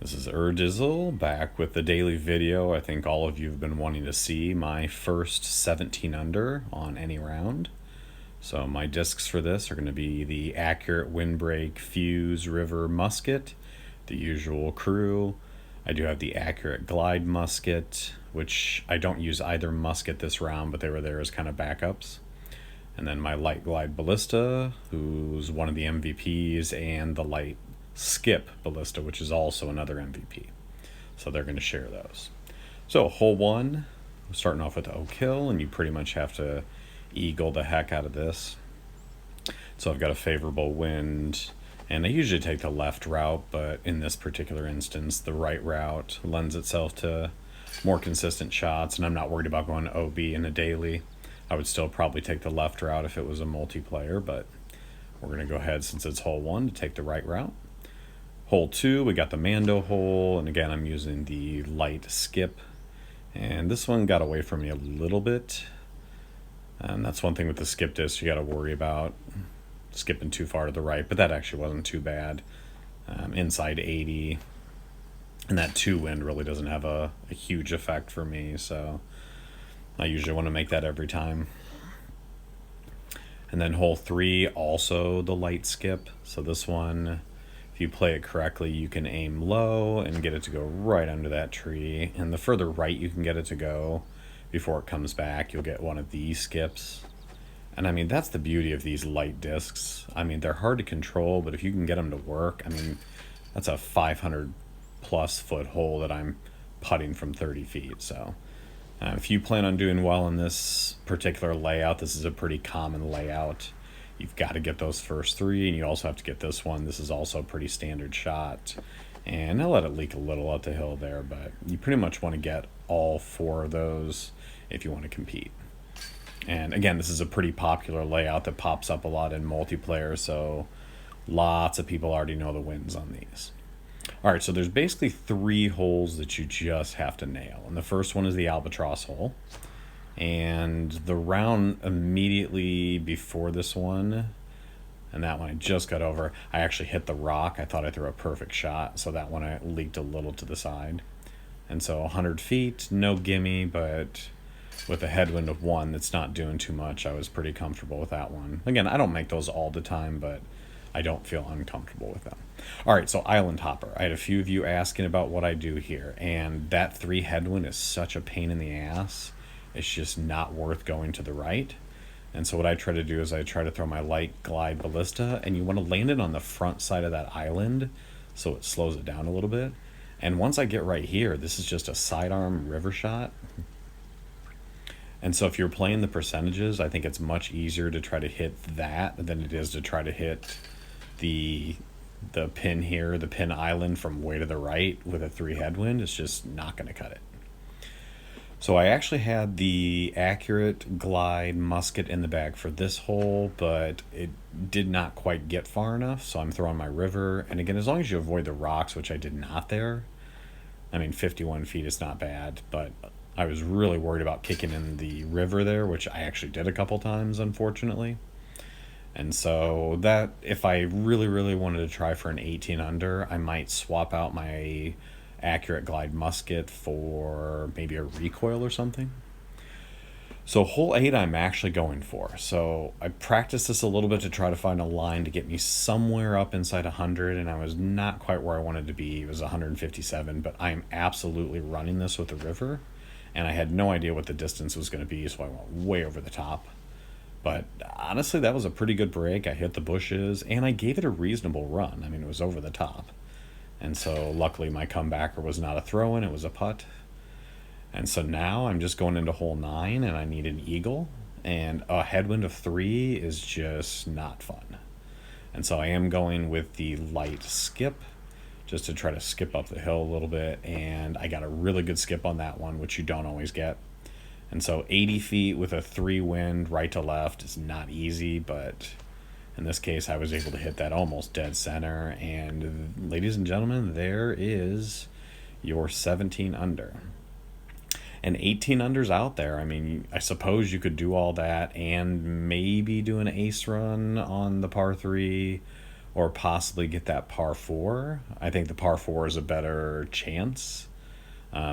This is Urdizzle back with the daily video. I think all of you have been wanting to see my first 17 under on any round. So my discs for this are going to be the Accurate Windbreak Fuse River Musket, the usual crew. I do have the Accurate Glide Musket, which I don't use either musket this round, but they were there as kind of backups. And then my Light Glide Ballista, who's one of the MVPs, and the Light Skip Ballista, which is also another MVP. So they're going to share those. So hole one, starting off with Oak Hill, and you pretty much have to eagle the heck out of this. So I've got a favorable wind, and I usually take the left route, but in this particular instance, the right route lends itself to more consistent shots, and I'm not worried about going OB in a daily. I would still probably take the left route if it was a multiplayer, but we're going to go ahead, since it's hole one, to take the right route. Hole two, we got the Mando hole, and again, I'm using the light skip. And this one got away from me a little bit. And that's one thing with the skip disc you got to worry about, skipping too far to the right, but that actually wasn't too bad. Inside 80. And that 2 wind really doesn't have a huge effect for me, so I usually want to make that every time. And then hole 3, also the light skip. So this one, if you play it correctly, you can aim low and get it to go right under that tree. And the further right you can get it to go before it comes back, you'll get one of these skips. And I mean, that's the beauty of these light discs. I mean, they're hard to control, but if you can get them to work, I mean, that's a 500 plus foot hole that I'm putting from 30 feet. So if you plan on doing well in this particular layout, this is a pretty common layout. You've got to get those first 3, and you also have to get this one. This is also a pretty standard shot. And I'll let it leak a little up the hill there, but you pretty much want to get all 4 of those if you want to compete. And again, this is a pretty popular layout that pops up a lot in multiplayer, so lots of people already know the wins on these. All right, so there's basically 3 holes that you just have to nail. And the first one is the Albatross hole. And the round immediately before this one, and that one I just got over, I actually hit the rock. I thought I threw a perfect shot, so that one I leaked a little to the side. And so 100 feet, no gimme, but with a headwind of 1 that's not doing too much, I was pretty comfortable with that one. Again, I don't make those all the time, but I don't feel uncomfortable with them. All right, so Island Hopper. I had a few of you asking about what I do here, and that 3 headwind is such a pain in the ass. It's just not worth going to the right. And so what I try to do is I try to throw my Light Glide Ballista, and you want to land it on the front side of that island so it slows it down a little bit. And once I get right here, this is just a sidearm river shot. And so if you're playing the percentages, I think it's much easier to try to hit that than it is to try to hit the pin here, the pin island from way to the right with a 3 headwind. It's just not going to cut it. So I actually had the Accurate Glide Musket in the bag for this hole, but it did not quite get far enough, so I'm throwing my river. And again, as long as you avoid the rocks, which I did not there, I mean, 51 feet is not bad, but I was really worried about kicking in the river there, which I actually did a couple times, unfortunately. And so that, if I really, really wanted to try for an 18 under, I might swap out my Accurate Glide Musket for maybe a recoil or something. So hole 8 I'm actually going for. So I practiced this a little bit to try to find a line to get me somewhere up inside 100, and I was not quite where I wanted to be. It was 157, but I am absolutely running this with the river, and I had no idea what the distance was going to be, so I went way over the top. But honestly, that was a pretty good break. I hit the bushes, and I gave it a reasonable run. I mean, it was over the top. And so luckily my comebacker was not a throw-in, it was a putt. And so now I'm just going into hole 9, and I need an eagle. And a headwind of 3 is just not fun. And so I am going with the light skip, just to try to skip up the hill a little bit. And I got a really good skip on that one, which you don't always get. And so 80 feet with a 3 wind right to left is not easy, but in this case, I was able to hit that almost dead center. And ladies and gentlemen, there is your 17 under. And 18 unders out there. I mean, I suppose you could do all that and maybe do an ace run on the par 3, or possibly get that par 4. I think the par 4 is a better chance,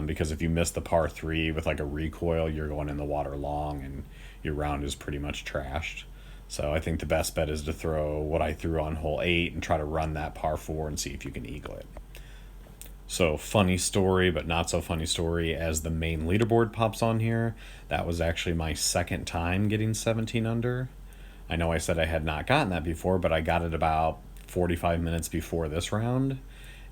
because if you miss the par 3 with like a recoil, you're going in the water long and your round is pretty much trashed. So I think the best bet is to throw what I threw on hole 8 and try to run that par 4 and see if you can eagle it. So funny story, but not so funny story, as the main leaderboard pops on here, that was actually my second time getting 17 under. I know I said I had not gotten that before, but I got it about 45 minutes before this round,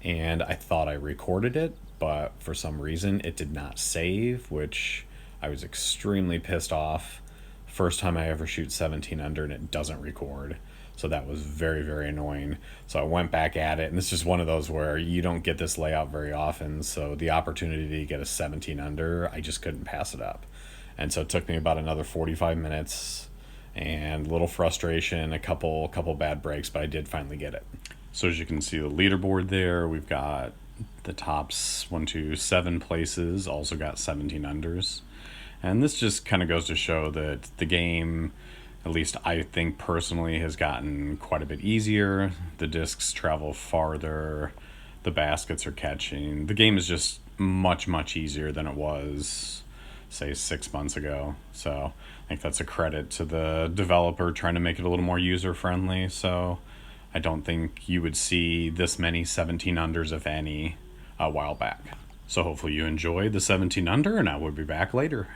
and I thought I recorded it, but for some reason it did not save, which I was extremely pissed off. First time I ever shoot 17 under and it doesn't record. So that was very, very annoying. So I went back at it, and it's just one of those where you don't get this layout very often. So the opportunity to get a 17 under, I just couldn't pass it up. And so it took me about another 45 minutes and a little frustration, a couple bad breaks, but I did finally get it. So as you can see the leaderboard there, we've got the tops 1, 2, 7 places, also got 17 unders. And this just kind of goes to show that the game, at least I think personally, has gotten quite a bit easier. The discs travel farther, the baskets are catching. The game is just much, much easier than it was, say, 6 months ago. So I think that's a credit to the developer trying to make it a little more user-friendly. So I don't think you would see this many 17 unders, if any, a while back. So hopefully you enjoyed the 17 under, and I will be back later.